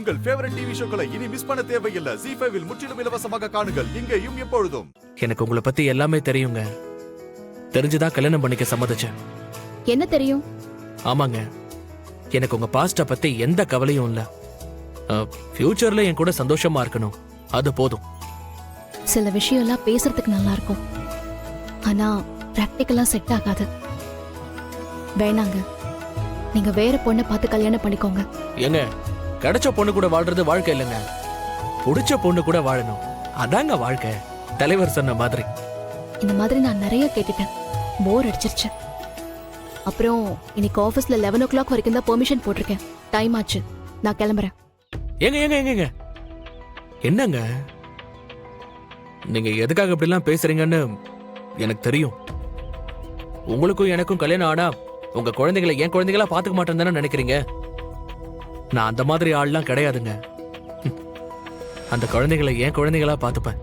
உங்கள் favourite TV ஷோக்களை இனி miss பண்ண தேவையில்லை. ZEE5 இல் முற்றிலும் இலவசமாக காணுங்கள், இங்கேயும் எப்பொழுதும். எனக்கு உங்களை பத்தி எல்லாமே தெரியுங்க. தெரிஞ்சுதான் கல்யாணம் பண்ணிக்க சம்மதிச்சேன். என்ன தெரியும்? ஆமாங்க, எனக்கு உங்க பாஸ்ட பத்தி எந்த கவலையும் இல்ல. ஃபியூச்சர்ல என் கூட சந்தோஷமா இருக்கணும், அது போதும். சில விஷயம் எல்லாம் பேசுறதுக்கு நல்லா இருக்கும், ஆனா பிராக்டிக்கலா செட் ஆகாது. வேணாங்க, நீங்க வேற பொண்ணை பார்த்து கல்யாணம் பண்ணிக்கோங்க. ஏங்க, கிடைச்ச பொண்ணு கூட வாழ்றது வாழ்க்கை இல்லைங்க, புடிச்ச பொண்ணு கூட வாழணும், அதாங்க வாழ்க்கை. தலைவர் சொன்ன மாதிரி. இந்த மாதிரி நான் நிறைய கேட்டுட்டேன், போர் அடிச்சிருச்சு. அப்புறம் இன்னைக்கு ஆபீஸ்ல 11 o'clock வரைக்கும் தான் பெர்மிஷன் போட்டிருக்கேன். டைம் ஆச்சு, நான் கிளம்புறேன். ஏங்க ஏங்க ஏங்க என்னங்க நீங்க எதுக்காக இப்படி எல்லாம் பேசுறீங்கன்னு எனக்கு தெரியும். உங்களுக்கும் எனக்கும் கல்யாணம் ஆனா உங்க குழந்தைகளை என் குழந்தைகளா பாத்துக்க மாட்டேன்னு தானே நினைக்கிறீங்க. நான் அந்த மாதிரி ஆள்லாம் கிடையாதுங்க. அந்த குழந்தைகளை என் குழந்தைகளா பாத்துப்பேன்.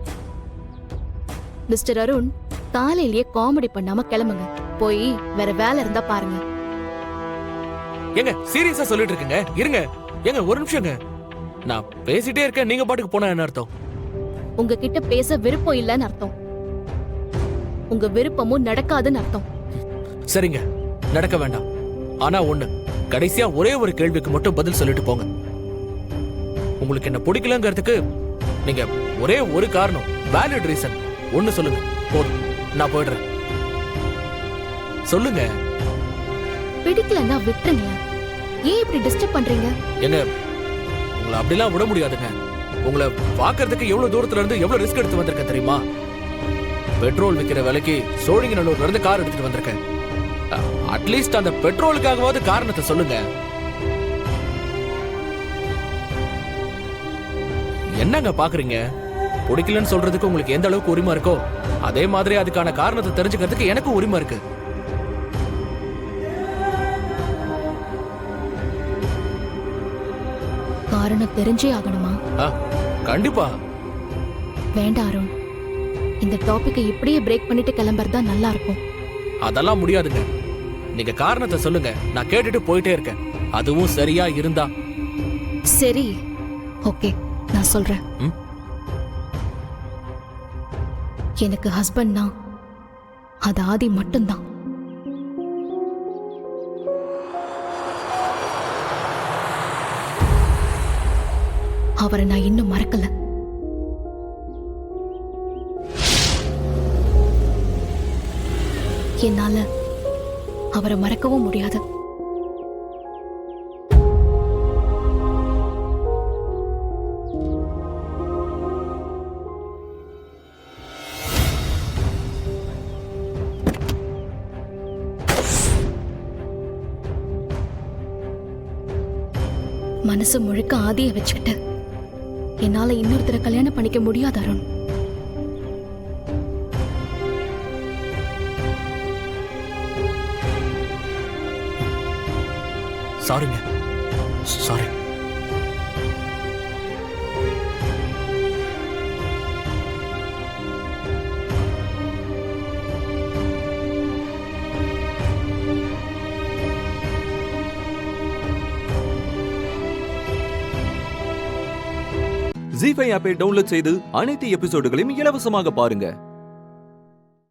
மிஸ்டர் அருண், காலையிலேயே காமெடி பண்ணாம கிளம்புங்க. போய் வேற வேலை இருந்தா பாருங்க. ஏங்க சீரியஸா சொல்லிட்டு இருக்கீங்க, இருங்க. ஏங்க ஒரு நிமிஷங்க, நான் பேசிட்டே இருக்கேன், நீங்க பாட்டுக்கு போனா என்ன அர்த்தம்? உங்ககிட்ட பேச விருப்பம் இல்லைன்னு அர்த்தம். உங்க விருப்பமும் நடக்காதுன்னு அர்த்தம். சரிங்க, நடக்க வேண்டாம். ஆனா ஒண்ணு, கடைசியா ஒரே ஒரு கேள்விக்கு மட்டும் பதில் சொல்லிட்டு போங்க. உங்களுக்கு என்ன பிடிக்கலங்கிறதுக்கு நீங்க ஒரே ஒரு காரணம், வேலிட் ரீசன் ஒண்ணு சொல்லுங்க, போதும், நான் போயிடுறேன். சொல்லுங்க. பிடிக்கலன்னா விட்டுருங்க, ஏன் இப்படி டிஸ்டர்ப் பண்றீங்க? என்ன, உங்களை அப்படிலாம் விட முடியாதுங்க. உங்களை பாக்குறதுக்கு எவ்வளவு தூரத்துல இருந்து எவ்வளவு ரிஸ்க் எடுத்து வந்திருக்கேன் தெரியுமா? பெட்ரோல் விற்கிற விலைக்கு சோழிங்கநல்லூர்ல இருந்து கார் எடுத்துட்டு வந்திருக்கேன். அட்லீஸ்ட் அந்த பெட்ரோலுக்காகவாவது காரணத்தை சொல்லுங்க. என்னங்க பாக்குறீங்க? பிடிக்கலன்னு சொல்றதுக்கு உங்களுக்கு எந்த அளவுக்கு உரிமை இருக்கோ அதே மாதிரி அதுக்கான காரணத்தை தெரிஞ்சுக்கிறதுக்கு எனக்கும் உரிமை இருக்கு. காரணம் தெரிஞ்சே ஆகணுமா? கண்டிப்பா. வேண்டாம் அருண், இந்த டாபிக்கை இப்படியே பிரேக் பண்ணிட்டு கிளம்புறதா நல்லா இருக்கும். அதெல்லாம் முடியாதுங்க. நீங்க காரணத்தை சொல்லுங்க, நான் கேட்டுட்டு போயிட்டே இருக்கேன். அதுவும் சரியா இருந்தா. சரி, ஓகே, நான் சொல்றேன். எனக்கு ஹஸ்பண்ட்னா அது ஆதி மட்டும்தான். அவரை நான் இன்னும் மறக்கல. என்னால அவரை மறக்கவும் முடியாது. மனசு முழுக்க ஆதிய வச்சுக்கிட்டு என்னால இன்னொருத்தரை கல்யாணம் பண்ணிக்க முடியாது அருண். சாரிங்க, சாரி. ZEE5 ஆப்பை டவுன்லோட் செய்து அனைத்து எபிசோடுகளையும் இலவசமாக பாருங்க.